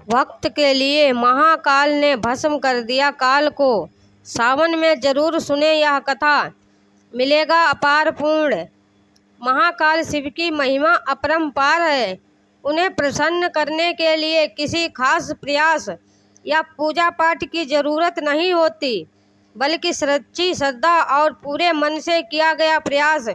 वक्त के लिए महाकाल ने भस्म कर दिया काल को। सावन में जरूर सुने यह कथा, मिलेगा अपार पुण्य। महाकाल शिव की महिमा अपरंपार है। उन्हें प्रसन्न करने के लिए किसी खास प्रयास या पूजा पाठ की जरूरत नहीं होती, बल्कि सच्ची श्रद्धा और पूरे मन से किया गया प्रयास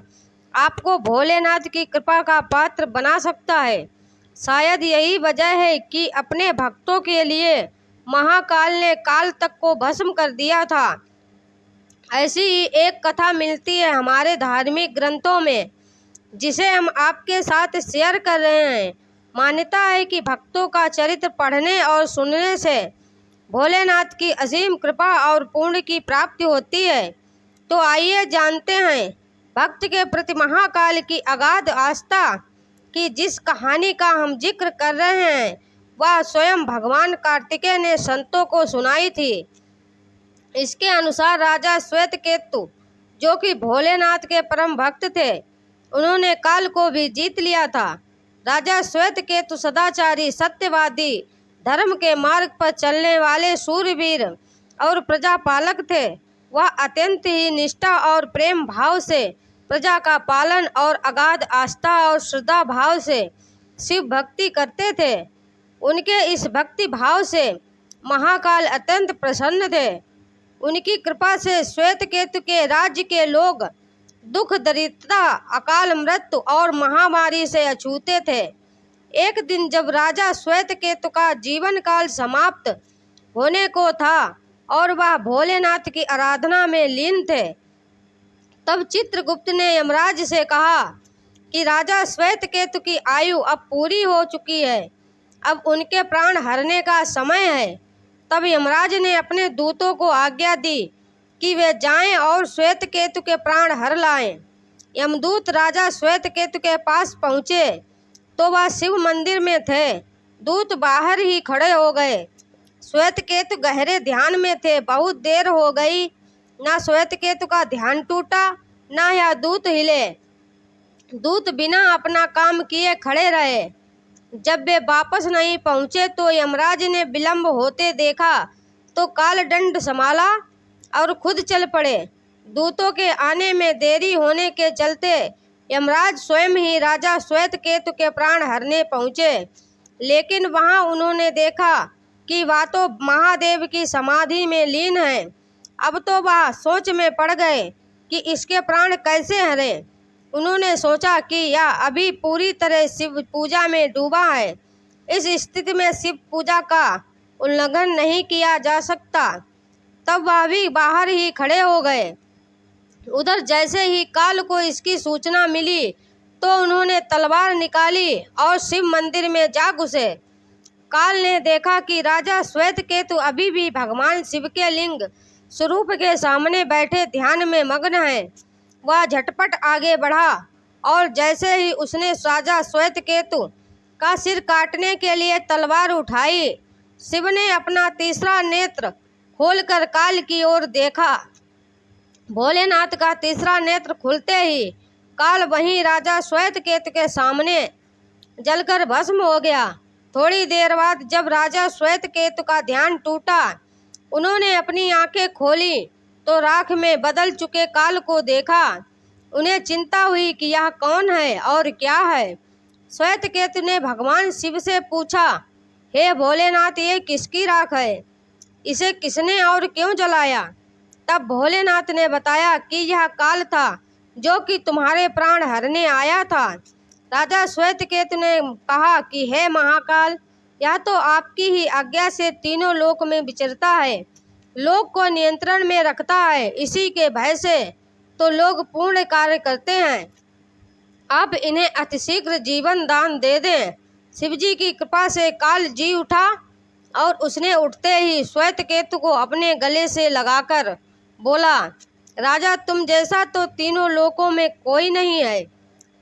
आपको भोलेनाथ की कृपा का पात्र बना सकता है। शायद यही वजह है कि अपने भक्तों के लिए महाकाल ने काल तक को भस्म कर दिया था। ऐसी ही एक कथा मिलती है हमारे धार्मिक ग्रंथों में, जिसे हम आपके साथ शेयर कर रहे हैं। मान्यता है कि भक्तों का चरित्र पढ़ने और सुनने से भोलेनाथ की असीम कृपा और पुण्य की प्राप्ति होती है। तो आइए जानते हैं भक्त के प्रति महाकाल की अगाध आस्था कि जिस कहानी का हम जिक्र कर रहे हैं वह स्वयं भगवान कार्तिकेय ने संतों को सुनाई थी। इसके अनुसार राजा श्वेतकेतु, जो कि भोलेनाथ के परम भक्त थे, उन्होंने काल को भी जीत लिया था। राजा श्वेतकेतु सदाचारी, सत्यवादी, धर्म के मार्ग पर चलने वाले शूरवीर और प्रजापालक थे। वह अत्यंत ही निष्ठा और प्रेम भाव से प्रजा का पालन और अगाध आस्था और श्रद्धा भाव से शिव भक्ति करते थे। उनके इस भक्ति भाव से महाकाल अत्यंत प्रसन्न थे। उनकी कृपा से श्वेतकेतु के राज्य के लोग दुख, दरिद्रता, अकाल मृत्यु और महामारी से अछूते थे। एक दिन जब राजा श्वेतकेतु का जीवन काल समाप्त होने को था और वह भोलेनाथ की आराधना में लीन थे, तब चित्रगुप्त ने यमराज से कहा कि राजा श्वेतकेतु की आयु अब पूरी हो चुकी है, अब उनके प्राण हरने का समय है। तब यमराज ने अपने दूतों को आज्ञा दी कि वे जाएं और श्वेतकेतु के प्राण हर लाएं। यमदूत राजा श्वेतकेतु के पास पहुँचे तो वह शिव मंदिर में थे। दूत बाहर ही खड़े हो गए। श्वेतकेतु गहरे ध्यान में थे। बहुत देर हो गई, ना श्वेतकेतु का ध्यान टूटा, ना यह दूत हिले। दूत बिना अपना काम किए खड़े रहे। जब वे वापस नहीं पहुँचे तो यमराज ने विलंब होते देखा तो कालदंड संभाला और खुद चल पड़े। दूतों के आने में देरी होने के चलते यमराज स्वयं ही राजा श्वेतकेतु के प्राण हरने पहुँचे, लेकिन वहां उन्होंने देखा कि वह तो महादेव की समाधि में लीन है। अब तो वह सोच में पड़ गए कि इसके प्राण कैसे हरें। उन्होंने सोचा कि यह अभी पूरी तरह शिव पूजा में डूबा है। इस स्थिति में शिव पूजा का उल्लंघन नहीं किया जा सकता। तब वह भी बाहर ही खड़े हो गए। उधर जैसे ही काल को इसकी सूचना मिली तो उन्होंने तलवार निकाली और शिव मंदिर में जा घुसे। काल ने देखा कि राजा श्वेतकेतु अभी भी भगवान शिव के लिंग स्वरूप के सामने बैठे ध्यान में मग्न है। वह झटपट आगे बढ़ा और जैसे ही उसने राजा श्वेतकेतु का सिर काटने के लिए तलवार उठाई, शिव ने अपना तीसरा नेत्र खोलकर काल की ओर देखा। भोलेनाथ का तीसरा नेत्र खुलते ही काल वहीं राजा श्वेतकेतु के सामने जलकर भस्म हो गया। थोड़ी देर बाद जब राजा श्वेतकेतु का ध्यान टूटा, उन्होंने अपनी आंखें खोली तो राख में बदल चुके काल को देखा। उन्हें चिंता हुई कि यह कौन है और क्या है। श्वेतकेतु ने भगवान शिव से पूछा, हे भोलेनाथ, ये किसकी राख है? इसे किसने और क्यों जलाया? तब भोलेनाथ ने बताया कि यह काल था जो कि तुम्हारे प्राण हरने आया था। राजा श्वेतकेतु ने कहा कि हे महाकाल, यह तो आपकी ही आज्ञा से तीनों लोक में विचरता है, लोक को नियंत्रण में रखता है। इसी के भय से तो लोग पूर्ण कार्य करते हैं। आप इन्हें अतिशीघ्र जीवन दान दे दें। शिवजी की कृपा से काल जी उठा और उसने उठते ही श्वेतकेतु को अपने गले से लगाकर बोला, राजा, तुम जैसा तो तीनों लोकों में कोई नहीं है।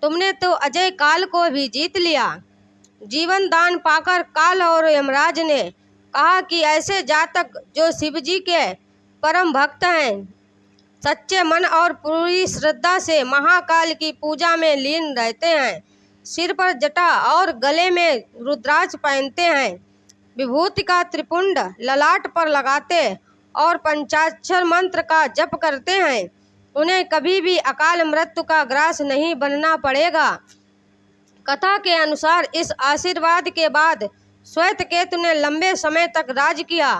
तुमने तो अजय काल को भी जीत लिया। जीवन दान पाकर काल और यमराज ने कहा कि ऐसे जातक जो शिवजी के परम भक्त हैं, सच्चे मन और पूरी श्रद्धा से महाकाल की पूजा में लीन रहते हैं, सिर पर जटा और गले में रुद्राक्ष पहनते हैं, विभूति का त्रिपुंड ललाट पर लगाते और पंचाक्षर मंत्र का जप करते हैं, उन्हें कभी भी अकाल मृत्यु का ग्रास नहीं बनना पड़ेगा। कथा के अनुसार इस आशीर्वाद के बाद श्वेतकेतु ने लंबे समय तक राज किया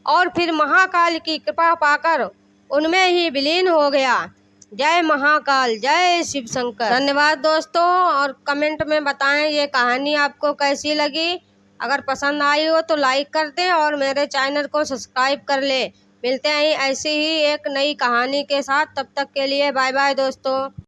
और फिर महाकाल की कृपा पाकर उनमें ही विलीन हो गया। जय महाकाल, जय शिव शंकर। धन्यवाद दोस्तों, और कमेंट में बताएं ये कहानी आपको कैसी लगी। अगर पसंद आई हो तो लाइक कर दें और मेरे चैनल को सब्सक्राइब कर लें। मिलते हैं ऐसी ही एक नई कहानी के साथ, तब तक के लिए बाय बाय दोस्तों।